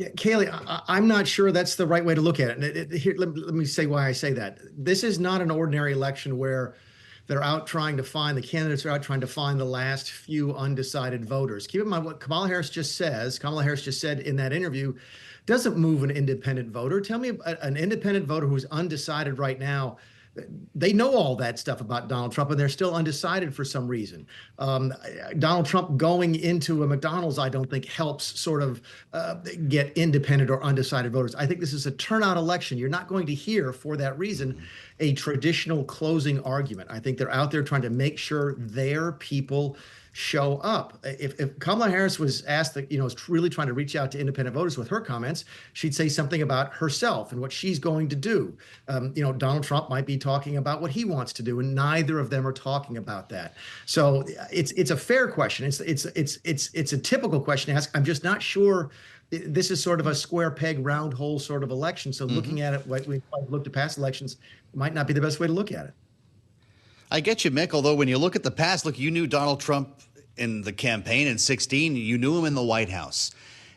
Yeah, Kaylee, I'm not sure that's the right way to look at it. And here, let me say why I say that. This is not an ordinary election where they're out trying to find, the candidates are out trying to find the last few undecided voters. Keep in mind what Kamala Harris just said in that interview doesn't move an independent voter. Tell me an independent voter who's undecided right now. They know all that stuff about Donald Trump, and they're still undecided for some reason. Donald Trump going into a McDonald's, I don't think helps sort of get independent or undecided voters. I think this is a turnout election. You're not going to hear, for that reason, a traditional closing argument. I think they're out there trying to make sure their people show up. If Kamala Harris was asked that, is really trying to reach out to independent voters with her comments, she'd say something about herself and what she's going to do. Donald Trump might be talking about what he wants to do, and neither of them are talking about that. So it's a fair question. It's a typical question to ask. I'm just not sure. This is sort of a square peg, round hole sort of election. So looking at it like we've looked at past elections might not be the best way to look at it. I get you, Mick, although when you look at the past, you knew Donald Trump in the campaign in 2016. You knew him in the White House.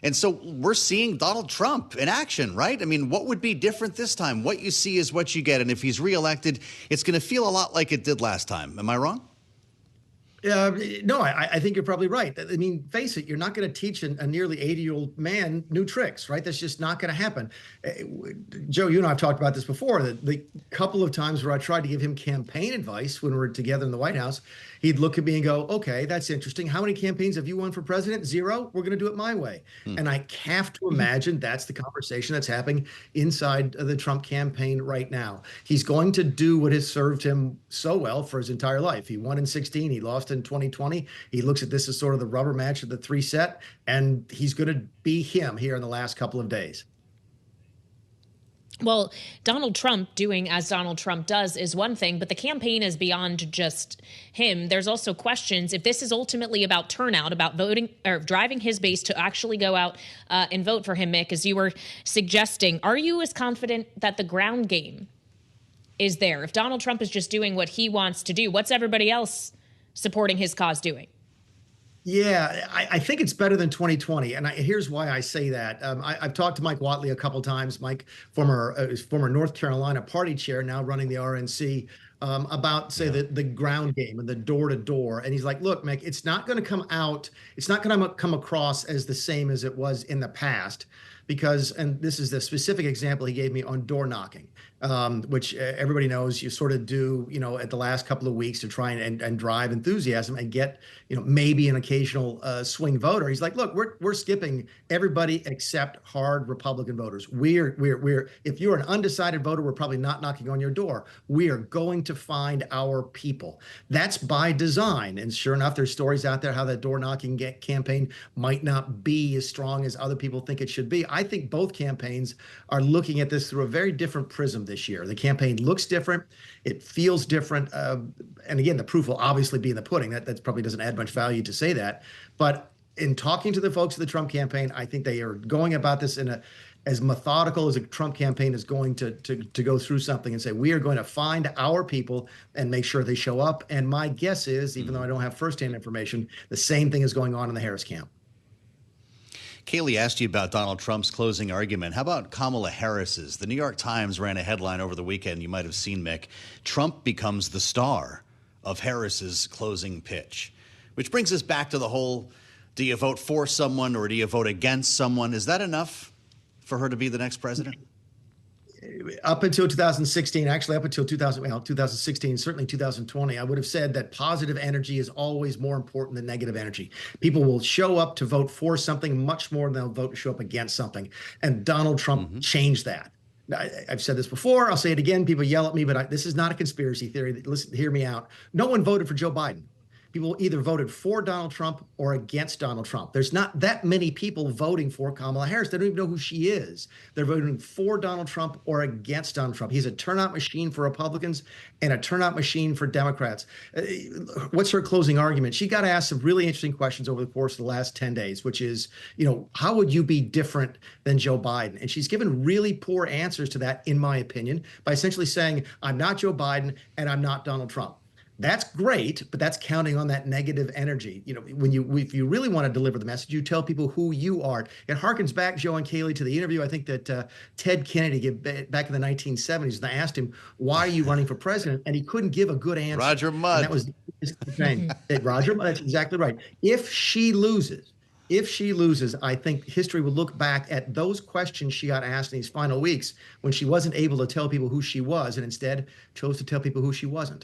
And so we're seeing Donald Trump in action, right? I mean, what would be different this time? What you see is what you get. And if he's reelected, it's going to feel a lot like it did last time. Am I wrong? No, I think you're probably right. I mean, face it, you're not going to teach a nearly 80-year-old man new tricks, right? That's just not going to happen. Joe, you and I have talked about this before. The couple of times where I tried to give him campaign advice when we were together in the White House, he'd look at me and go, okay, that's interesting. How many campaigns have you won for president? 0. We're going to do it my way. And I have to imagine that's the conversation that's happening inside the Trump campaign right now. He's going to do what has served him so well for his entire life. He won in 2016. He lost in 2020. He looks at this as sort of the rubber match of the 3 set, and he's going to be him here in the last couple of days. Well, Donald Trump doing as Donald Trump does is one thing, but the campaign is beyond just him. There's also questions if this is ultimately about turnout, about voting or driving his base to actually go out and vote for him, Mick, as you were suggesting. Are you as confident that the ground game is there? If Donald Trump is just doing what he wants to do, what's everybody else supporting his cause doing? Yeah, I think it's better than 2020, and here's why I say that. I've talked to Mike Whatley a couple times. Mike, former North Carolina party chair, now running the RNC, about the ground game and the door to door. And he's like, look, Mick, it's not going to come out. It's not going to come across as the same as it was in the past. Because, and this is the specific example he gave me on door knocking, which everybody knows you sort of do, at the last couple of weeks to try and drive enthusiasm and get, maybe an occasional swing voter. He's like, look, we're skipping everybody except hard Republican voters. We're if you're an undecided voter, we're probably not knocking on your door. We are going to find our people. That's by design. And sure enough, there's stories out there how that door knocking campaign might not be as strong as other people think it should be. I think both campaigns are looking at this through a very different prism this year. The campaign looks different. It feels different. And again, the proof will obviously be in the pudding. That probably doesn't add much value to say that. But in talking to the folks of the Trump campaign, I think they are going about this in as methodical as a Trump campaign is going to go through something and say, we are going to find our people and make sure they show up. And my guess is, even though I don't have firsthand information, the same thing is going on in the Harris camp. Kaylee asked you about Donald Trump's closing argument. How about Kamala Harris's? The New York Times ran a headline over the weekend. You might have seen, Mick. Trump becomes the star of Harris's closing pitch, which brings us back to the whole, do you vote for someone or do you vote against someone? Is that enough for her to be the next president? Up until 2016, actually up until 2016, certainly 2020, I would have said that positive energy is always more important than negative energy. People will show up to vote for something much more than they'll vote to show up against something. And Donald Trump changed that. Now, I've said this before. I'll say it again. People yell at me, but this is not a conspiracy theory. Listen, hear me out. No one voted for Joe Biden. People either voted for Donald Trump or against Donald Trump. There's not that many people voting for Kamala Harris. They don't even know who she is. They're voting for Donald Trump or against Donald Trump. He's a turnout machine for Republicans and a turnout machine for Democrats. What's her closing argument? She got asked some really interesting questions over the course of the last 10 days, which is, how would you be different than Joe Biden? And she's given really poor answers to that, in my opinion, by essentially saying, I'm not Joe Biden and I'm not Donald Trump. That's great, but that's counting on that negative energy. When if you really want to deliver the message, you tell people who you are. It harkens back, Joe and Kaylee, to the interview I think that Ted Kennedy gave back in the 1970s. And I asked him, "Why are you running for president?" And he couldn't give a good answer. Roger Mudd. And that was his thing. Roger Mudd, that's exactly right. If she loses, I think history will look back at those questions she got asked in these final weeks when she wasn't able to tell people who she was and instead chose to tell people who she wasn't.